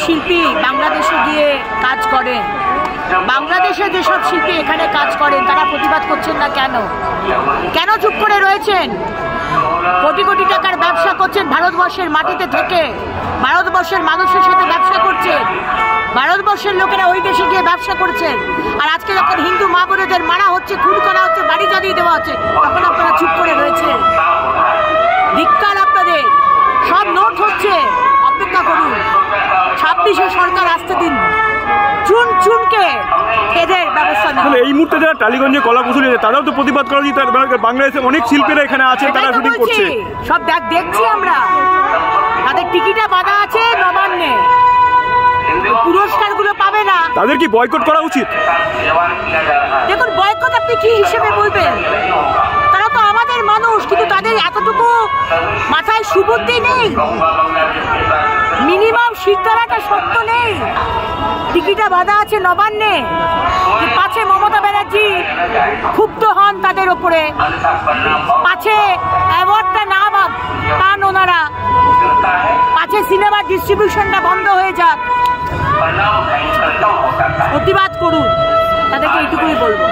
শিল্পী বাংলাদেশে গিয়ে কাজ করেন, বাংলাদেশে যেসব শিল্পী এখানে কাজ করেন তারা প্রতিবাদ করছেন না কেন? কেন চুপ করে রয়েছেন? কোটি কোটি টাকার ব্যবসা করছেন ভারতবর্ষের মাটিতে থেকে, ভারতবর্ষের মানুষের সাথে ব্যবসা করছেন, ভারতবর্ষের লোকেরা ওই দেশে গিয়ে ব্যবসা করছেন। আর আজকে যখন হিন্দু মা বোনেদের মারা হচ্ছে, খুন করা হচ্ছে, বাড়ি জ্বালিয়ে দেওয়া হচ্ছে, তখন আপনারা চুপ করে রয়েছেন। ধিক্কার আপনাদের। সব নোট হচ্ছে, অপেক্ষা করুন। 26-এ সরকার আসতে দিন, চুন চুনকে এদের ব্যবস্থা নেই। এই মুহূর্তে যারা টালিগঞ্জে কলা কুশলী তারাও তো প্রতিবাদ করা উচিত। বাংলাদেশে অনেক শিল্পীরা এখানে আছেন, তারা শুটিং করছে, সব দেখছি আমরা। তাদের টিকিটে বাধা আছে নবান্নে, পুরস্কারগুলো পাবে না। তাদের কি বয়কট করা উচিত? দেখুন, বয়কট আপনি কি হিসেবে বলবেন? তারা তো আমাদের মানুষ, কিন্তু তাদের এতটুকু মাথায় সুবুদ্ধি নেই, মিনিমাম শিরদাঁড়াটা শক্ত নেই। টিকিটে বাধা আছে নবান্নে, পাছে মমতা ব্যানার্জি ক্ষুব্ধ হন তাদের ওপরে, পাছে অ্যাওয়ার্ডটা না পান ওনারা, পাছে সিনেমার ডিস্ট্রিবিউশনটা বন্ধ হয়ে যাক। প্রতিবাদ করুন, তাদেরকে এইটুকুই বলবো।